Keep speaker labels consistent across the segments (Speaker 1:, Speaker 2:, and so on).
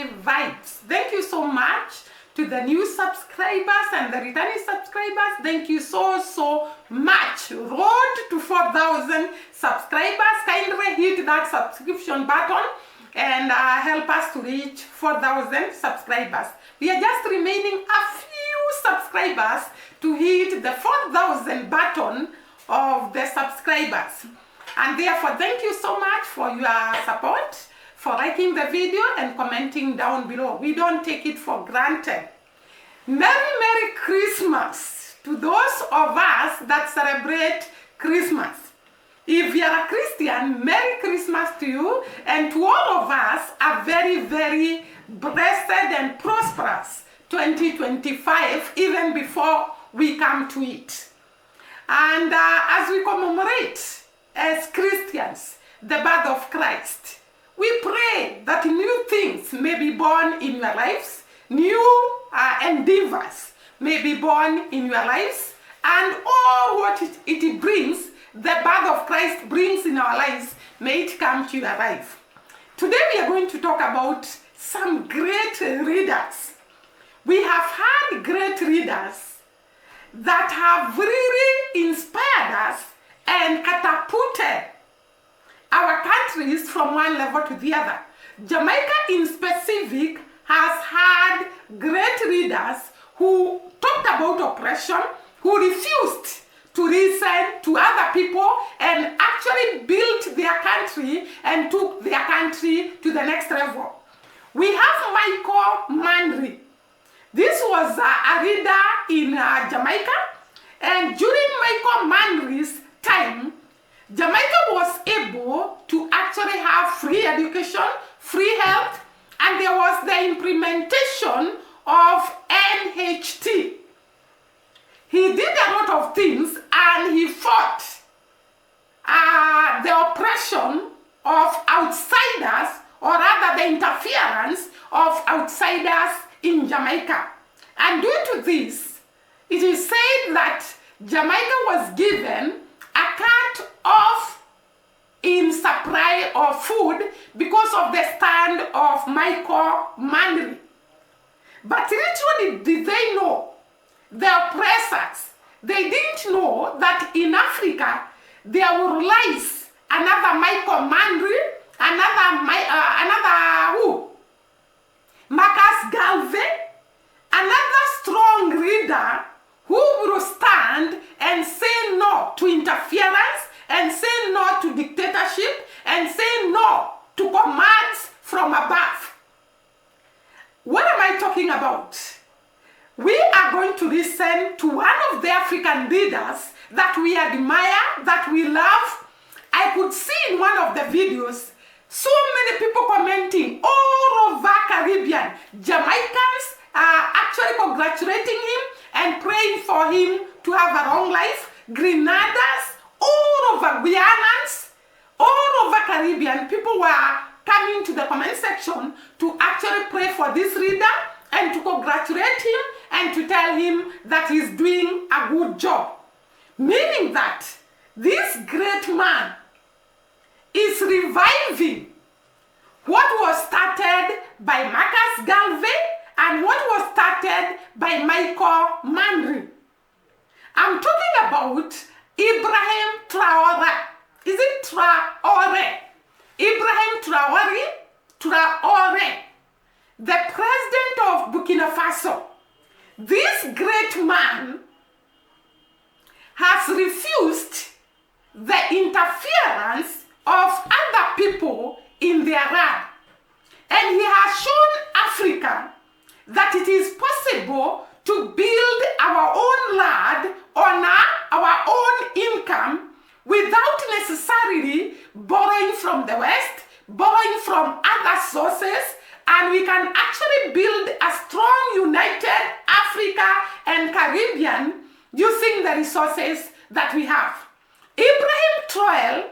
Speaker 1: positive vibes. Thank you so much to the new subscribers and the returning subscribers. Thank you so much. Road to 4,000 subscribers. Kindly hit that subscription button and help us to reach 4,000 subscribers. We are just remaining a few subscribers to hit the 4,000 button of the subscribers. And therefore, thank you so much for your support, for liking the video and commenting down below. We don't take it for granted. Merry Christmas to those of us that celebrate Christmas. If you are a Christian, Merry Christmas to you, and to all of us, a very blessed and prosperous 2025, even before we come to it. And as we commemorate as Christians the birth of Christ, we pray that new things may be born in your lives, new endeavors may be born in your lives, and all what it brings, the birth of Christ brings in our lives, may it come to your life. Today we are going to talk about some great readers. We have had great readers that have really inspired us and catapulted our countries from one level to the other. Jamaica in specific has had great readers who talked about oppression, who refused to listen to other people and actually built their country and took their country to the next level. We have Micheal Manley. This was a reader in Jamaica, and during Micheal Manley's time, Jamaica was able to actually have free education, free health, and there was the implementation of NHT. He did a lot of things, and he fought the oppression of outsiders, or rather the interference of outsiders in Jamaica. And due to this, it is said that Jamaica was given a cut-off in supply of food because of the stand of Micheal Manley. But literally, did they know? The oppressors, they didn't know that in Africa there will rise another Micheal Manley, another who? Marcus Garvey, another strong leader who will stand and say no to interference, and say no to dictatorship, and say no to commands from above. What am I talking about? We are going to listen to one of the African leaders that we admire, that we love. I could see in one of the videos so many people commenting all over Caribbean. Jamaicans are actually congratulating him and praying for him to have a long life. Grenaders, all over Guyanans, all over Caribbean, people were coming to the comment section to actually pray for this reader and to congratulate him and to tell him that he's doing a good job. Meaning that this great man is reviving what was started by Marcus Garvey and what was started by Micheal Manley. I'm talking about Ibrahim Traole. Is it Traore? Ibrahim Traore, the president of Burkina Faso. This great man has refused the interference of other people in their land. And he has shown Africa that it is possible to build our own land on our own income without necessarily borrowing from the West, borrowing from other sources, and we can actually build a strong, united Africa and Caribbean using the resources that we have. Ibrahim Traole,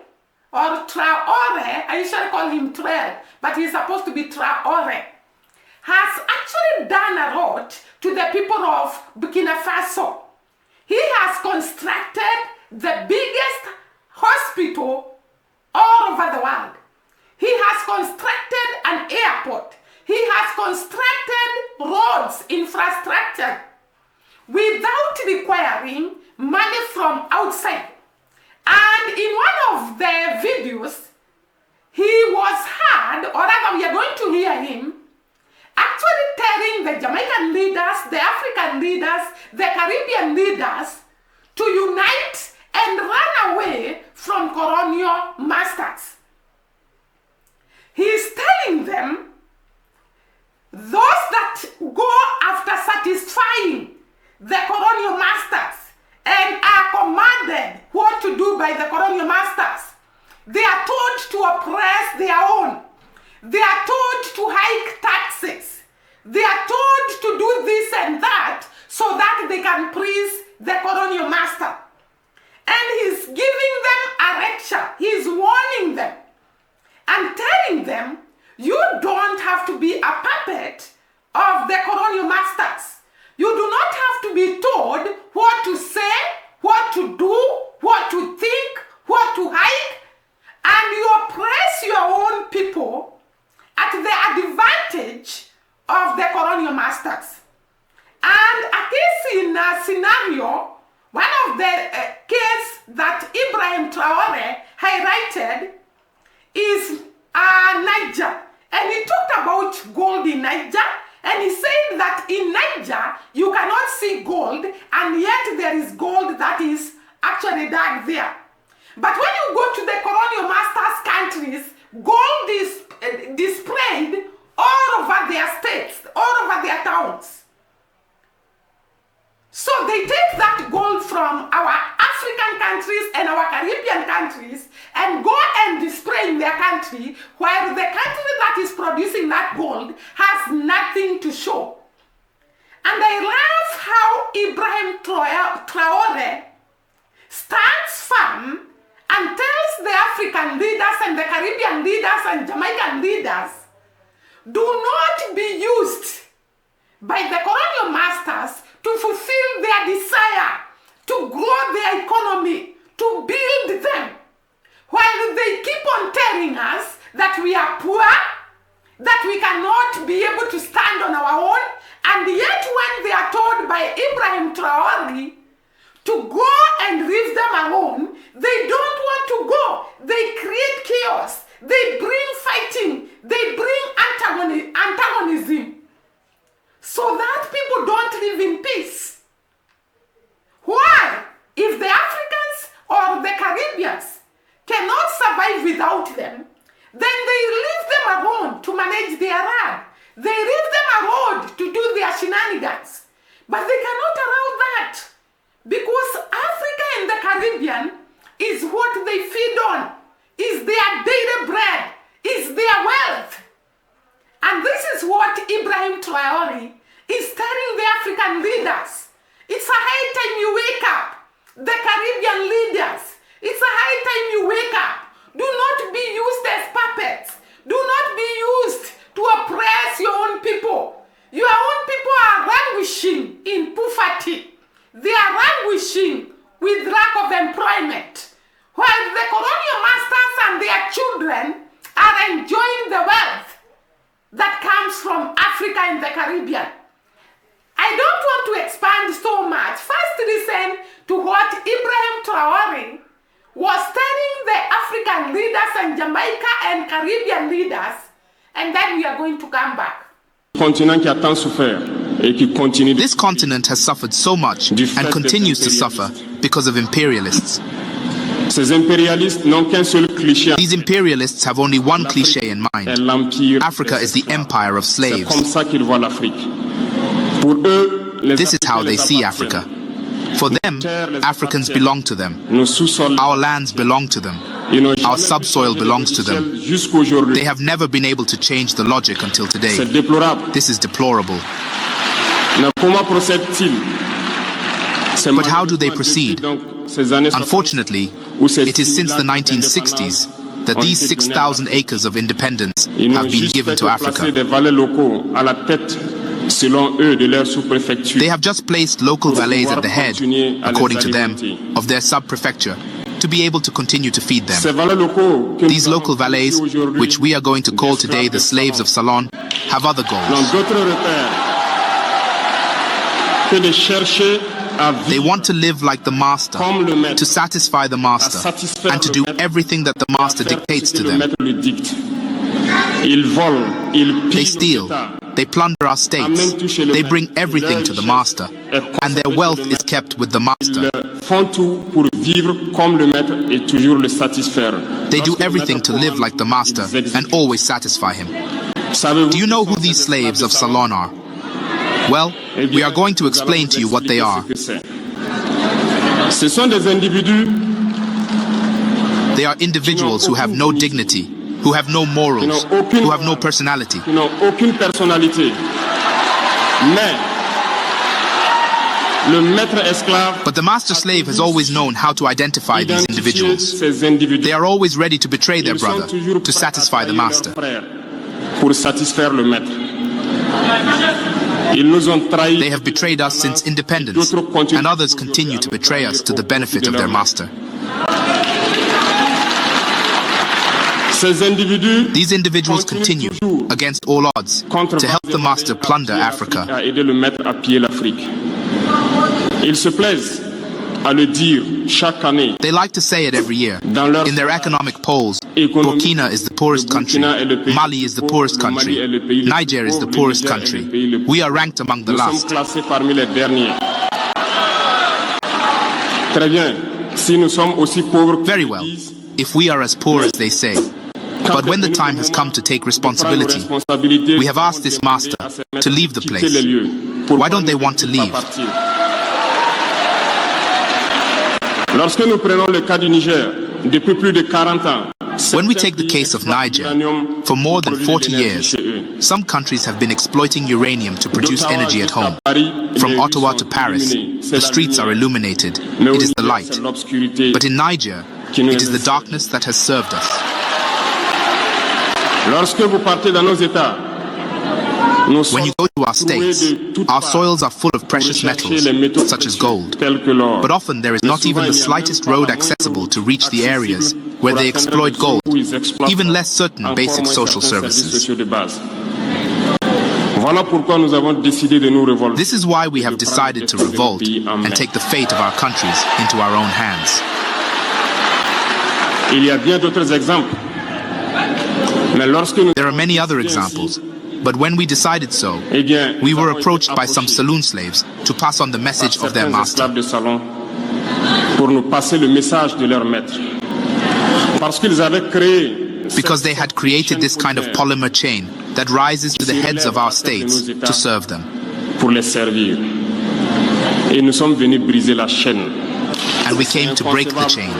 Speaker 1: or Traore, I usually call him Traole, but he's supposed to be Traore, has actually done a lot to the people of Burkina Faso. He has constructed the biggest hospital all over the world. He has constructed an airport. he has constructed roads, infrastructure, without requiring money from outside. And in one of the videos, he was heard, or rather we are going to hear him, actually telling the Jamaican leaders, the African leaders, the Caribbean leaders to unite and run away from colonial masters. He is telling them, those that go after satisfying the colonial masters and are commanded what to do by the colonial masters, they are told to oppress their own. They are told to hike taxes. They are told to do this and that so that they can please the colonial master. And he's giving them a lecture. He's warning them and telling them, you don't have to be a puppet of the colonial masters. You do not have to be told what to say, what to do, what to think, what to hike, and you oppress your own people at the advantage of the colonial masters. And a case in a scenario, one of the case that Ibrahim Traole highlighted is Niger. And he talked about gold in Niger, and he said that in Niger you cannot see gold, and yet there is gold that is actually dug there. But when you go to the colonial masters' countries, gold is displayed all over their states, all over their towns. So they take that gold from our African countries and our Caribbean countries and go and display in their country, while the country that is producing that gold has nothing to show. And I love how Ibrahim Traole stands firm and tells the African leaders and the Caribbean leaders and Jamaican leaders, do not be used by the colonial masters to fulfill their desire, to grow their economy, to build them, while they keep on telling us that we are poor, that we cannot be able to stand on our own, and yet when they are told by Ibrahim Traore to go and leave them alone, they don't want to go. They create chaos. They bring fighting. They bring antagonism, so that people don't live in peace. Why? If the Africans or the Caribbeans cannot survive without them, then they leave them alone to manage their land. They leave them alone to do their shenanigans. But they cannot allow that, because Africa and the Caribbean is what they feed on, is their daily bread, is their wealth. And this is what Ibrahim Traore is telling the African leaders. It's a high time you wake up. The Caribbean leaders, it's a high time you wake up. Do not be used as puppets. Do not be used to oppress your own people. Your own people are languishing in poverty. They are languishing with lack of employment, while the colonial masters and their children are enjoying the wealth that comes from Africa and the Caribbean. I don't want to expand so much. First, listen to what Ibrahim Traore was telling the African leaders and Jamaica and Caribbean leaders, and then we are going to come back.
Speaker 2: This continent has suffered so much and continues to suffer because of imperialists. These imperialists have only one cliché in mind: Africa is the empire of slaves. This is how they see Africa. For them, Africans belong to them. Our lands belong to them. Our subsoil belongs to them. They have never been able to change the logic until today. This is deplorable. But how do they proceed? Unfortunately, it is since the 1960s that these 6,000 acres of independence have been given to Africa. They have just placed local valets at the head, according to them, of their sub-prefecture. to be able to continue to feed them. These local valets, which we are going to call today the slaves of Salon, have other goals. They want to live like the master, to satisfy the master, and to do everything that the master dictates to them. They steal, they plunder our states, they bring everything to the master, and their wealth is kept with the master. They do everything to live like the master and always satisfy him. Do you know who these slaves of Salon are? Well, we are going to explain to you what they are. They are individuals who have no dignity, who have no morals, who have no personality. But the master slave has always known how to identify these individuals. They are always ready to betray their brother, to satisfy the master. They have betrayed us since independence, and others continue to betray us to the benefit of their master. These individuals continue, against all odds, to help the master plunder Africa. They like to say it every year. In their economic polls, Burkina is the poorest country, Mali is the poorest country, Niger is the poorest country. We are ranked among the last. Very well, if we are as poor as they say. But when the time has come to take responsibility, we have asked this master to leave the place. Why don't they want to leave? When we take the case of Niger, for more than 40 years, some countries have been exploiting uranium to produce energy at home. From Ottawa to Paris, the streets are illuminated. It is the light. But in Niger, it is the darkness that has served us. When you go to our states, our soils are full of precious metals, such as gold. But often there is not even the slightest road accessible to reach the areas where they exploit gold, even less certain basic social services. This is why we have decided to revolt and take the fate of our countries into our own hands. There are many other examples. But when we decided so, we were approached by some saloon slaves to pass on the message of their master. Because they had created this kind of polymer chain that rises to the heads of our states to serve them. And we came to break the chain.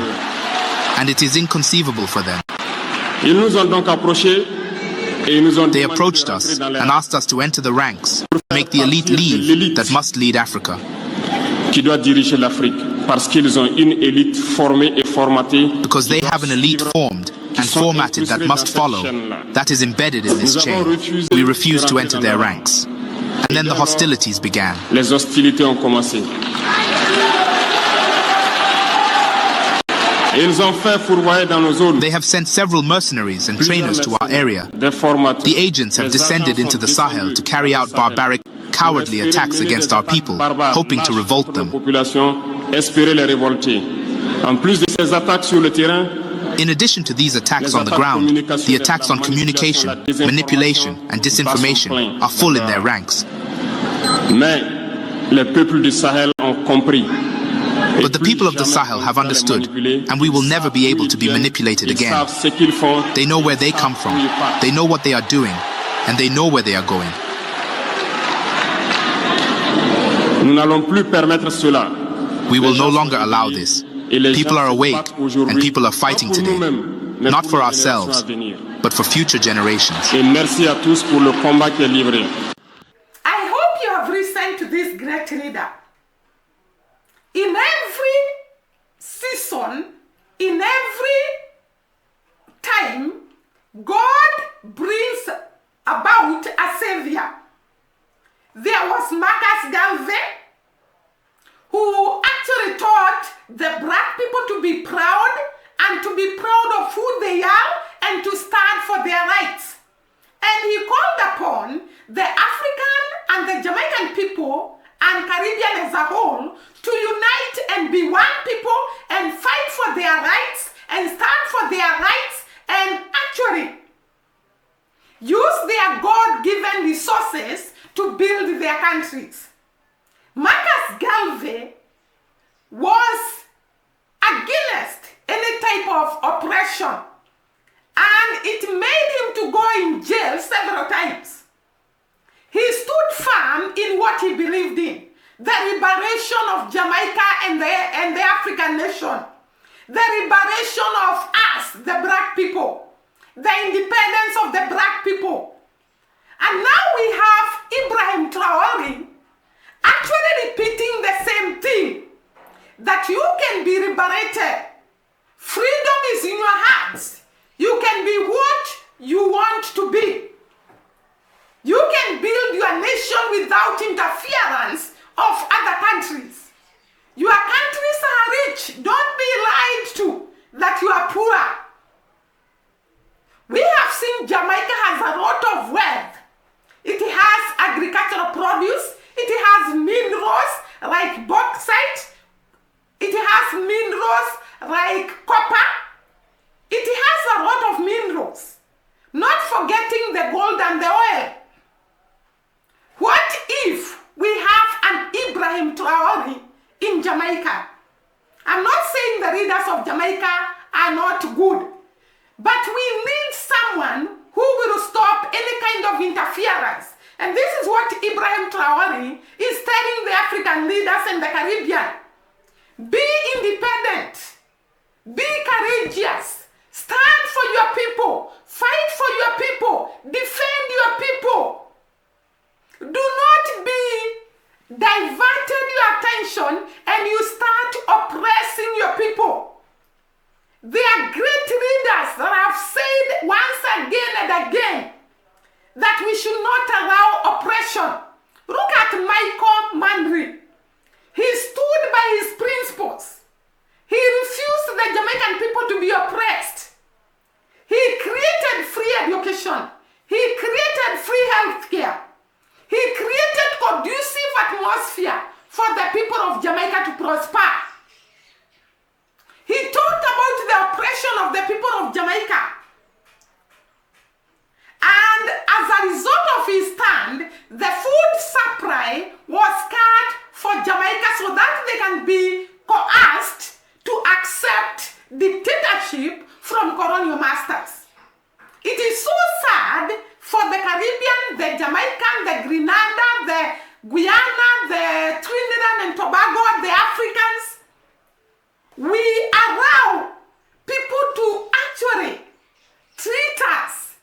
Speaker 2: And it is inconceivable for them. They approached us and asked us to enter the ranks, make the elite leave that must lead Africa. Because they have an elite formed and formatted that must follow, that is embedded in this chain. We refused to enter their ranks. And then the hostilities began. They have sent several mercenaries and trainers to our area. The agents have descended into the Sahel to carry out barbaric, cowardly attacks against our people, hoping to revolt them. In addition to these attacks on the ground, the attacks on communication, manipulation, and disinformation are full in their ranks. But the people of the Sahel have understood, and we will never be able to be manipulated again. They know where they come from, they know what they are doing, and they know where they are going. We will no longer allow this. People are awake, and people are fighting today, not for ourselves, but for future generations.
Speaker 1: I hope you have listened to this great leader. In every season, in every time, God brings about a savior. There was Marcus Garvey, who actually taught the black people to be proud and to be proud of who they are and to stand for their rights. And he called upon the African and the Jamaican people and Caribbean as a whole to unite and be one people and fight for their rights and stand for their rights and actually use their God-given resources to build their countries. Marcus Garvey was against any type of oppression, and it made him to go in jail several times. He stood firm in what he believed in, the liberation of Jamaica and the African nation, the liberation of us, the black people, the independence of the black people. And now we have Ibrahim Traole actually repeating the same thing, that you can be liberated. Freedom is in your hands. You can be what you want to be. You can build your nation without interference of other countries. Your countries are rich. Don't be lied to that you are poor. We have seen Jamaica has a lot of wealth. It has agricultural produce. It has minerals like bauxite. It has minerals like copper. It has a lot of minerals. Not forgetting the gold and the oil. What if we have an Ibrahim Traole in Jamaica? I'm not saying the leaders of Jamaica are not good, but we need someone who will stop any kind of interference. And this is what Ibrahim Traole is telling the African leaders in the Caribbean. Be independent. Be courageous. Stand for your people. Fight for your people. Defend your people. Do not be diverted your attention and you start oppressing your people. They are great leaders that have said once again and again that we should not allow oppression. Look at Micheal Manley. He stood by his principles. He refused the Jamaican people to be oppressed. He created free education. He created free health care. He created conducive atmosphere for the people of Jamaica to prosper. He talked about the oppression of the people of Jamaica. And as a result of his stand, the food supply was cut for Jamaica so that they can be coerced to accept dictatorship from colonial masters. It is so sad for the Caribbean, the Jamaican, the Grenada, the Guyana, the Trinidad and Tobago, the Africans. We allow people to actually treat us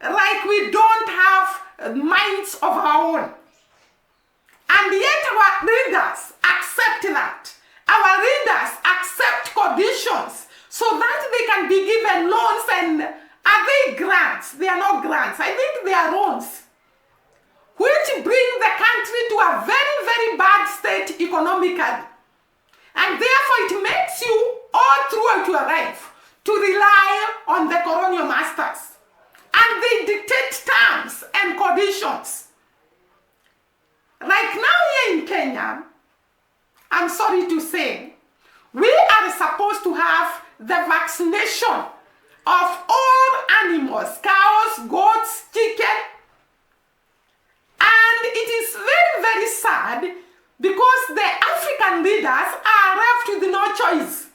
Speaker 1: like we don't have minds of our own. And yet our leaders accept that. Our leaders accept conditions so that they can be given loans. And are they grants? They are not grants. I think they are loans, which bring the country to a very, very bad state economically. And therefore it makes you all throughout your life to rely on the colonial masters. And they dictate terms and conditions. Like now here in Kenya, I'm sorry to say, we are supposed to have the vaccination of all animals, cows, goats, chicken. And it is very, very sad because the African leaders are left with no choice.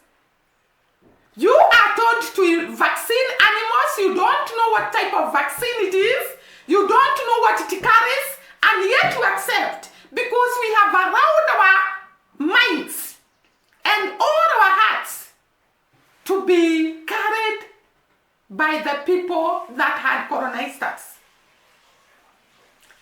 Speaker 1: You are told to vaccine animals, you don't know what type of vaccine it is, you don't know what it carries, and yet you accept because we have allowed our minds and all our hearts to be carried by the people that had colonized us.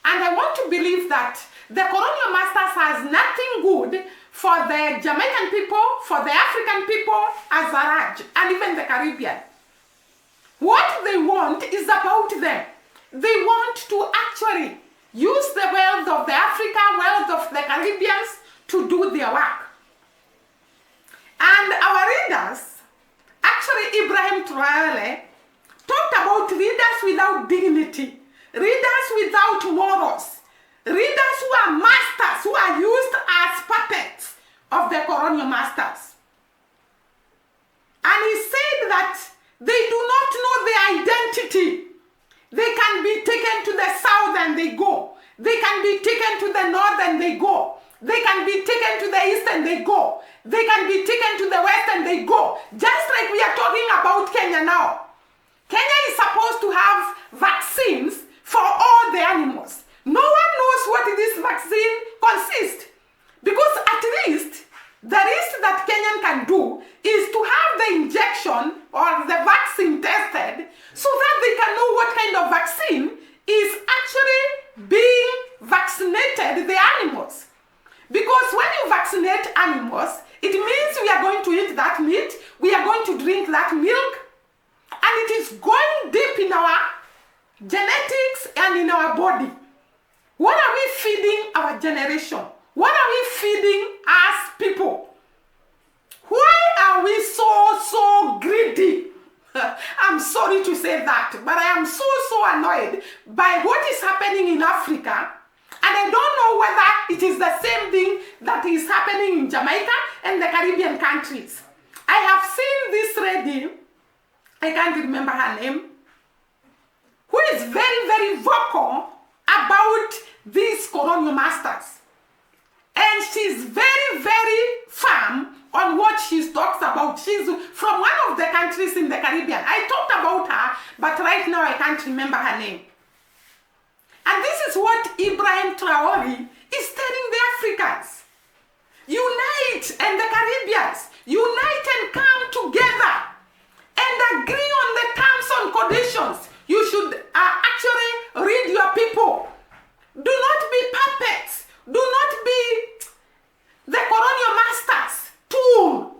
Speaker 1: And I want to believe that the colonial masters has nothing good for the Jamaican people, for the African people as a large, and even the Caribbean. What they want is about them. They want to actually use the wealth of the Africa, wealth of the Caribbeans to do their work. And our readers, actually Ibrahim Traole, talked about readers without dignity, readers without morals, readers who are masters, who are used as puppets of the colonial masters. And he said that they do not know their identity. They can be taken to the south and they go. They can be taken to the north and they go. They can be taken to the east and they go. They can be taken to the west and they go. Just like we are talking about Kenya now. Kenya is supposed to have vaccines for all the animals. No one knows what this vaccine consists. Because at least the least that Kenyan can do is to have the injection or the vaccine tested so that they can know what kind of vaccine is actually being vaccinated the animals. Because when you vaccinate animals, it means we are going to eat that meat, we are going to drink that milk, and it is going deep in our genetics and in our body. What are we feeding our generation? What are we feeding as people? Why are we so greedy? I'm sorry to say that, but I am so annoyed by what is happening in Africa. And I don't know whether it is the same thing that is happening in Jamaica and the Caribbean countries. I have seen this lady, I can't remember her name, who is very vocal about these colonial masters. And she's very firm on what she talks about. She's from one of the countries in the Caribbean. I talked about her, but right now I can't remember her name. And this is what Ibrahim Traore is telling the Africans. Unite, and the Caribbeans, unite and come together and agree on the terms and conditions. You should actually read your people. Do not be puppets. Do not be the colonial masters' tool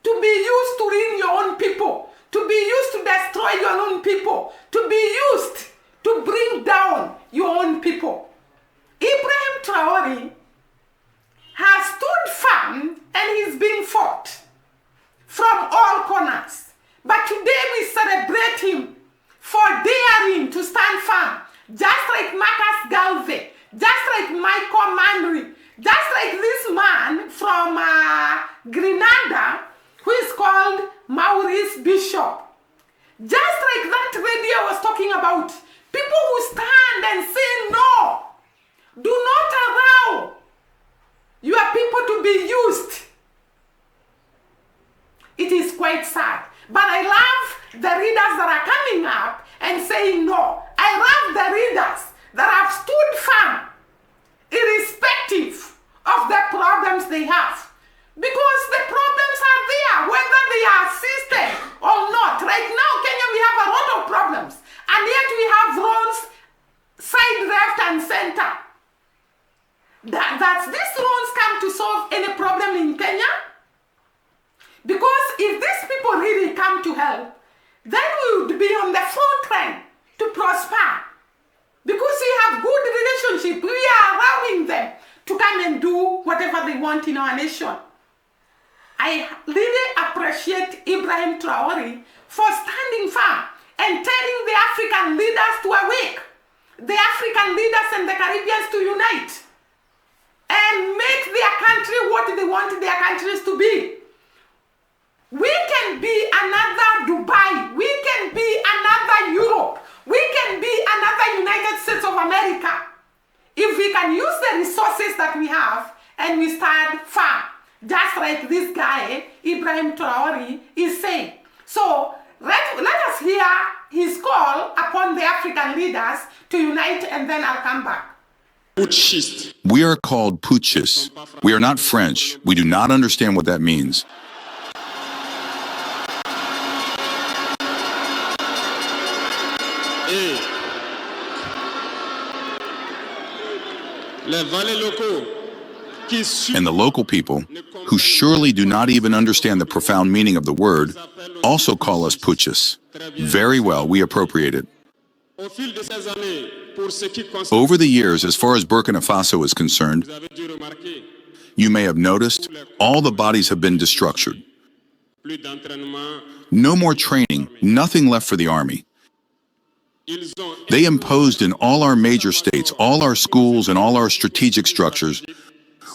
Speaker 1: to be used to read your own people, to be used to destroy your own people, to be used to bring down your own people. Ibrahim Traore has stood firm and he's being fought from all corners. But today we celebrate him for daring to stand firm, just like Marcus Garvey, just like Micheal Manley, just like this man from Grenada who is called Maurice Bishop. Just like that lady I was talking about, people who stand and say no. Do not allow your people to be used. It is quite sad. But I love the readers that are coming up and saying no. I love the readers that have stood firm, irrespective of the problems they have. Because the problems are there, whether they are system or not. Right now, Kenya, we have a lot of problems. And yet we have roads side, left, and center. Does these roads come to solve any problem in Kenya? Because if these people really come to help, then we would be on the front line to prosper. Because we have good relationship, we are allowing them to come and do whatever they want in our nation. I really appreciate Ibrahim Traore for standing firm and telling the African leaders to awake, the African leaders and the Caribbeans to unite and make their country what they want their countries to be. We can be another Dubai, we can be another Europe, we can be another United States of America if we can use the resources that we have and we stand firm, just like this guy, Ibrahim Traore, is saying. So let us hear his call upon the African leaders to unite, and then I'll come back.
Speaker 3: We are called putschists. We are not French. We do not understand what that means. And the local people, who surely do not even understand the profound meaning of the word, also call us putschists. Very well, we appropriate it. Over the years, as far as Burkina Faso is concerned, You may have noticed, all the bodies have been destructured. No more training, nothing left for the army. They imposed in all our major states, all our schools and all our strategic structures,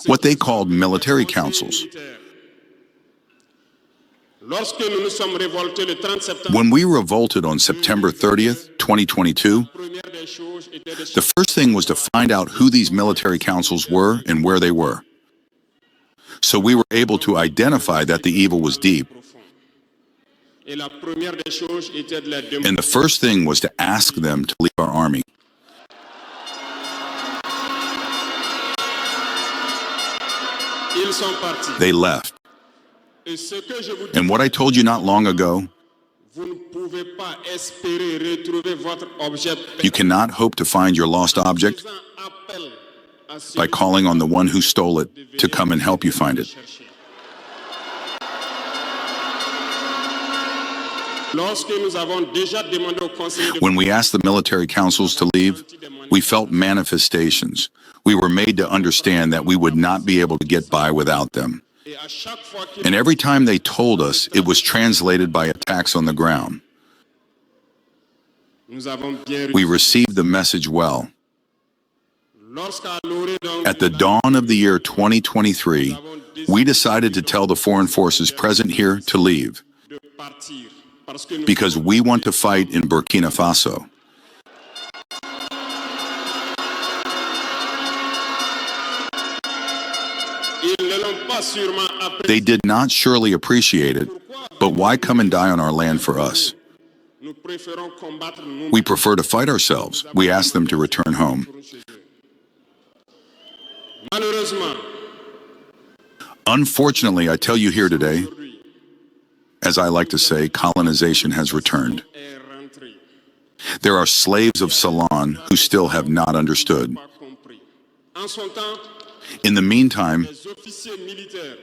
Speaker 3: what they called military councils. When we revolted on September 30th, 2022, the first thing was to find out who these military councils were and where they were. So we were able to identify that the evil was deep. And the first thing was to ask them to leave our army. They left. And what I told you not long ago, you cannot hope to find your lost object by calling on the one who stole it to come and help you find it. When we asked the military councils to leave, we felt manifestations. We were made to understand that we would not be able to get by without them. And every time they told us, it was translated by attacks on the ground. We received the message well. At the dawn of the year 2023, we decided to tell the foreign forces present here to leave, because we want to fight in Burkina Faso. They did not surely appreciate it, but why come and die on our land for us? We prefer to fight ourselves. We ask them to return home. Unfortunately, I tell you here today, as I like to say, colonization has returned. There are slaves of Ceylon who still have not understood. In the meantime,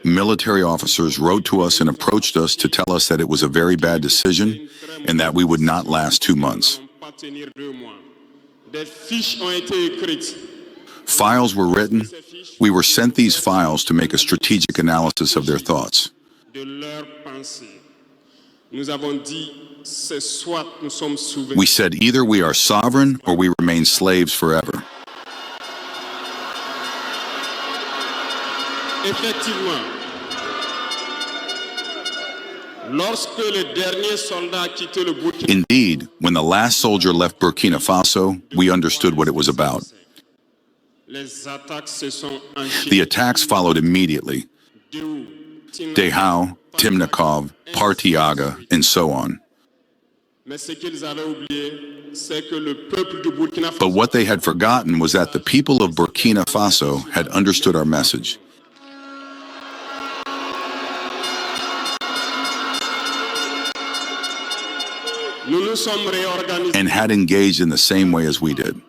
Speaker 3: military officers wrote to us and approached us to tell us that it was a very bad decision and that we would not last 2 months. Files were written. We were sent these files to make a strategic analysis of their thoughts. We said either we are sovereign or we remain slaves forever. Indeed, when the last soldier left Burkina Faso, we understood what it was about. The attacks followed immediately. Dehao, Timnikov, Partiaga, and so on. But what they had forgotten was that the people of Burkina Faso had understood our message. And had engaged in the same way as we did.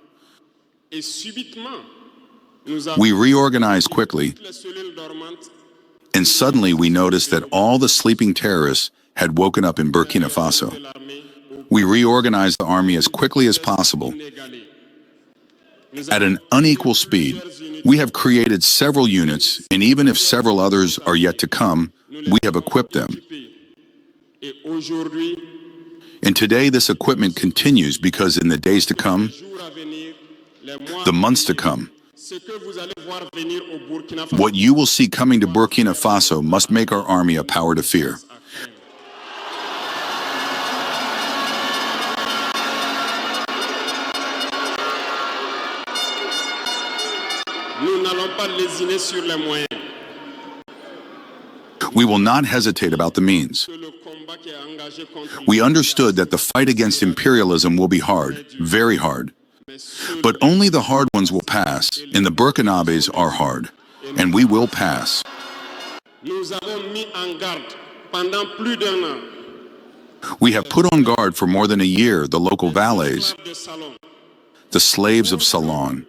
Speaker 3: We reorganized quickly, and suddenly we noticed that all the sleeping terrorists had woken up in Burkina Faso. We reorganized the army as quickly as possible. At an unequal speed, we have created several units, and even if several others are yet to come, we have equipped them. And today this equipment continues because in the days to come, the months to come, what you will see coming to Burkina Faso must make our army a power to fear. We will not hesitate about the means. We understood that the fight against imperialism will be hard, very hard. But only the hard ones will pass, and the Burkinabés are hard, and we will pass. We have put on guard for more than a year the local valets, the slaves of Ceylon,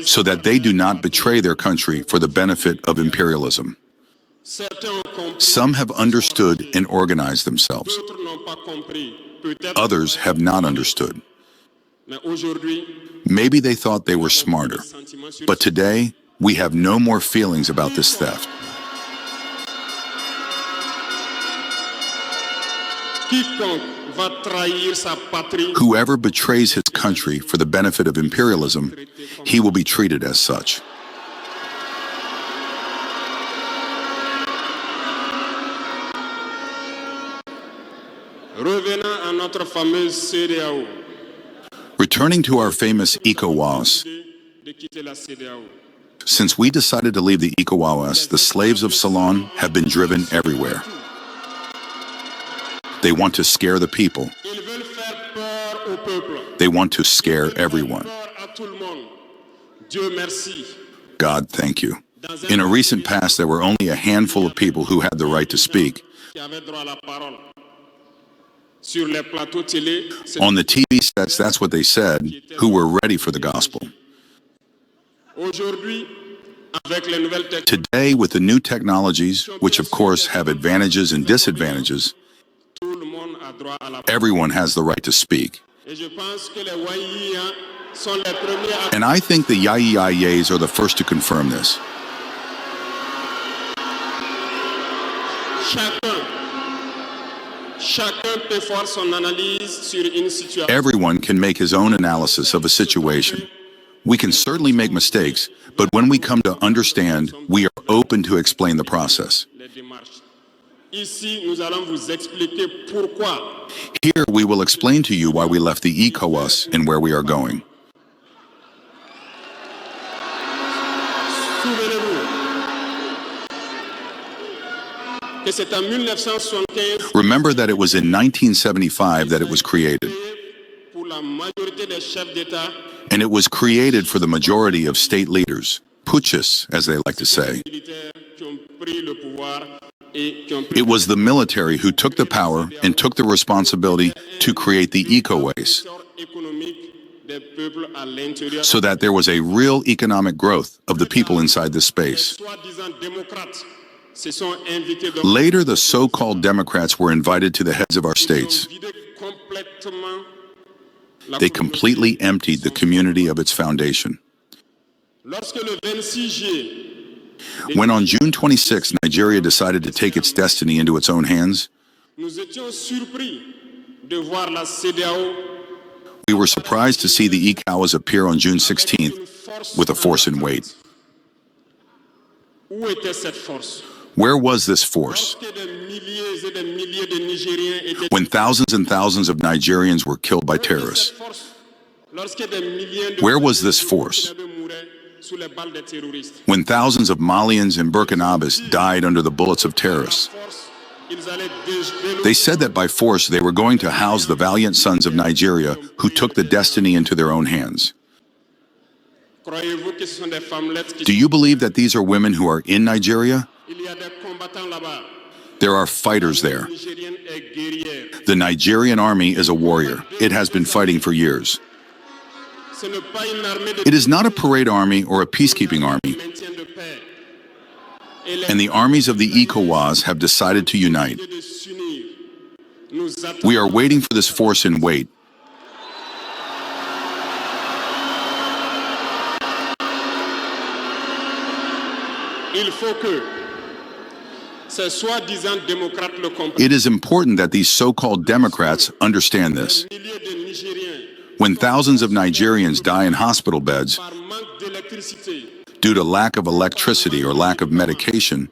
Speaker 3: so that they do not betray their country for the benefit of imperialism. Some have understood and organized themselves. Others have not understood. Maybe they thought they were smarter, but today We have no more feelings about this theft. Whoever betrays his country for the benefit of imperialism, he will be treated as such. Returning to our famous ECOWAS, since we decided to leave the ECOWAS, the slaves of Ceylon have been driven everywhere. They want to scare the people. They want to scare everyone. God, thank you. In a recent past, there were only a handful of people who had the right to speak. On the TV sets, that's what they said, who were ready for the gospel. Today, with the new technologies, which of course have advantages and disadvantages, everyone has the right to speak. And I think the Yayiyayes are the first to confirm this. Everyone can make his own analysis of a situation. We can certainly make mistakes, but when we come to understand, we are open to explain the process. Here we will explain to you why we left the ECOWAS and where we are going. Remember that it was in 1975 that it was created. And it was created for the majority of state leaders, putschists, as they like to say. It was the military who took the power and took the responsibility to create the ECOWAS, so that there was a real economic growth of the people inside this space. Later, the so-called Democrats were invited to the heads of our states. They completely emptied the community of its foundation. When on June 26, Nigeria decided to take its destiny into its own hands, we were surprised to see the ECOWAS appear on June 16th with a force in weight. Where was this force? When thousands and thousands of Nigerians were killed by terrorists. Where was this force? When thousands of Malians and Burkinabés died under the bullets of terrorists. They said that by force they were going to house the valiant sons of Nigeria who took the destiny into their own hands. Do you believe that these are women who are in Nigeria? There are fighters there. The Nigerian army is a warrior. It has been fighting for years. It is not a parade army or a peacekeeping army. And the armies of the ECOWAS have decided to unite. We are waiting for this force in weight. It is important that these so-called Democrats understand this. When thousands of Nigerians die in hospital beds due to lack of electricity or lack of medication,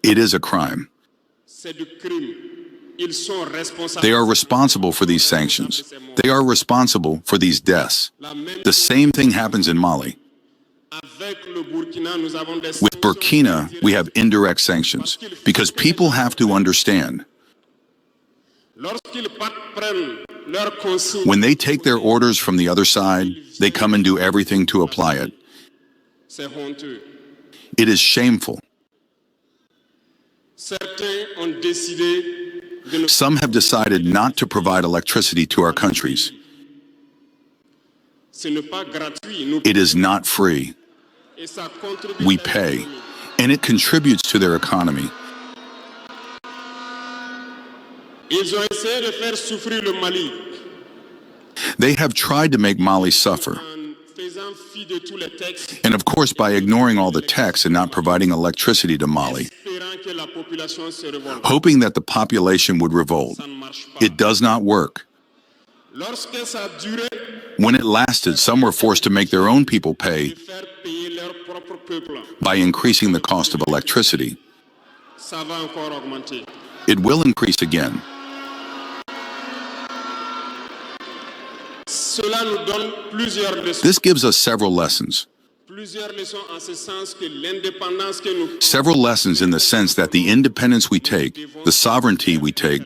Speaker 3: it is a crime. They are responsible for these sanctions. They are responsible for these deaths. The same thing happens in Mali. With Burkina, we have indirect sanctions because people have to understand. When they take their orders from the other side, they come and do everything to apply it. It is shameful. Some have decided not to provide electricity to our countries. It is not free. We pay, and it contributes to their economy. They have tried to make Mali suffer And of course, by ignoring all the texts and not providing electricity to Mali, hoping that the population would revolt. It does not work. When it lasted, some were forced to make their own people pay by increasing the cost of electricity. It will increase again. This gives us several lessons. Several lessons in the sense that the independence we take, the sovereignty we take,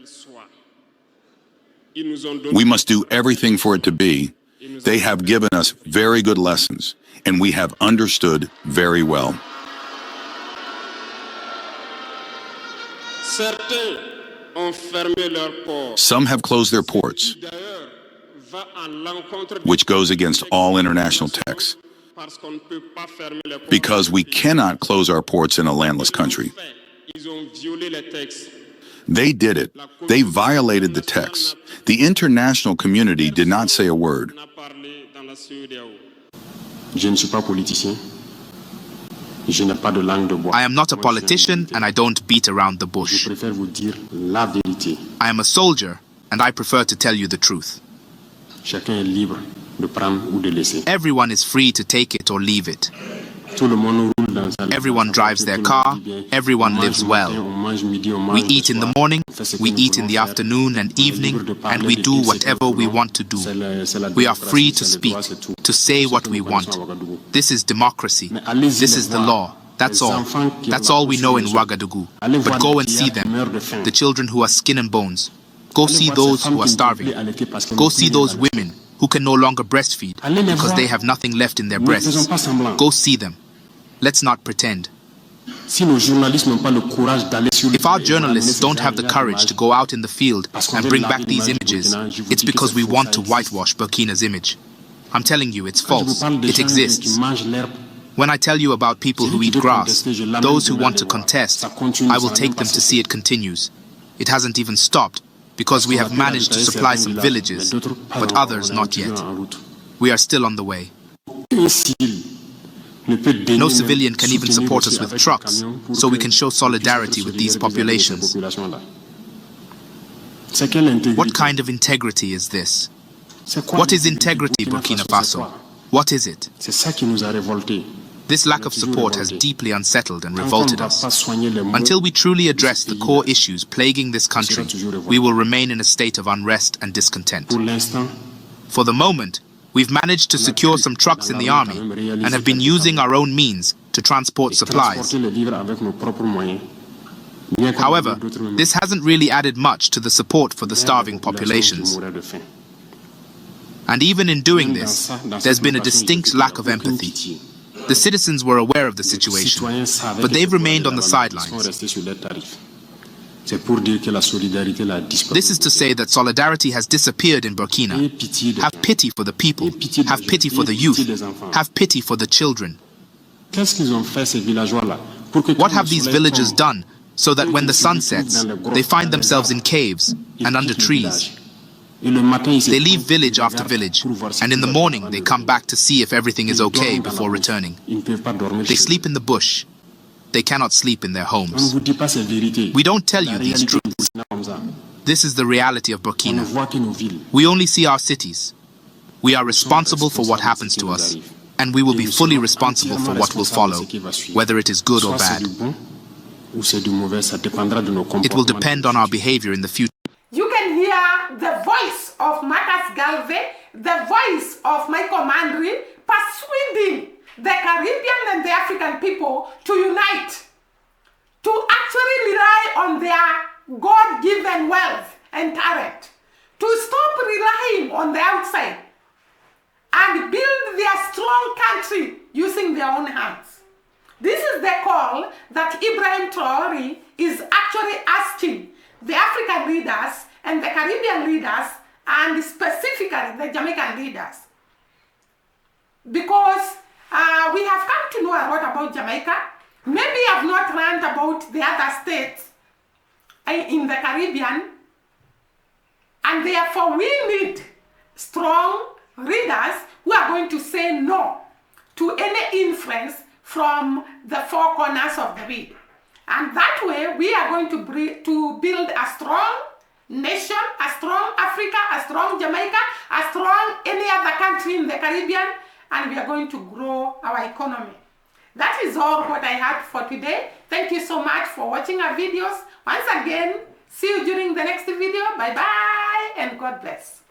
Speaker 3: we must do everything for it to be. They have given us very good lessons, and we have understood very well. Some have closed their ports, which goes against all international texts, because we cannot close our ports in a landless country. They did it. They violated the text. The international community did not say a word.
Speaker 2: I am not a politician and I don't beat around the bush. I am a soldier and I prefer to tell you the truth. Everyone is free to take it or leave it. Everyone drives their car, everyone lives well. We eat in the morning, we eat in the afternoon and evening, and we do whatever we want to do. We are free to speak, to say what we want. This is democracy. This is the law. That's all. That's all we know in Ouagadougou. But go and see them, the children who are skin and bones. Go see those who are starving. Go see those women who can no longer breastfeed because they have nothing left in their breasts. Go see them. Let's not pretend. If our journalists don't have the courage to go out in the field and bring back these images, it's because we want to whitewash Burkina's image. I'm telling you, it's false. It exists. When I tell you about people who eat grass, those who want to contest, I will take them to see it continues. It hasn't even stopped, because we have managed to supply some villages, but others not yet. We are still on the way. No civilian can even support us with trucks, so we can show solidarity with these populations. What kind of integrity is this? What is integrity, Burkina Faso? What is it? This lack of support has deeply unsettled and revolted us. Until we truly address the core issues plaguing this country, we will remain in a state of unrest and discontent. For the moment, we've managed to secure some trucks in the army and have been using our own means to transport supplies. However, this hasn't really added much to the support for the starving populations. And even in doing this, there's been a distinct lack of empathy. The citizens were aware of the situation, but they've remained on the sidelines. This is to say that solidarity has disappeared in Burkina. Have pity for the people. Have pity for the youth. Have pity for the children. What have these villagers done so that when the sun sets, they find themselves in caves and under trees? They leave village after village, and in the morning they come back to see if everything is okay before returning. They sleep in the bush. They cannot sleep in their homes. We don't tell you these truths. This is the reality of Burkina. We only see our cities. We are responsible for what happens to us, and we will be fully responsible for what will follow, whether it is good or bad. It will depend on our behavior in the future.
Speaker 1: You can hear the voice of Marcus Garvey, the voice of Micheal Manley, persuading the Caribbean and the African people to unite, to actually rely on their God-given wealth and talent, to stop relying on the outside and build their strong country using their own hands. This is the call that Ibrahim Traole is actually asking the African leaders and the Caribbean leaders, and specifically the Jamaican leaders. Because we have come to know a lot about Jamaica. Maybe I've not learned about the other states in the Caribbean, and therefore we need strong leaders who are going to say no to any influence from the four corners of the wheel. And that way, we are going to build a strong nation, a strong Africa, a strong Jamaica, a strong any other country in the Caribbean, and we are going to grow our economy. That is all what I had for today. Thank you so much for watching our videos. Once again, see you during the next video. Bye-bye, and God bless.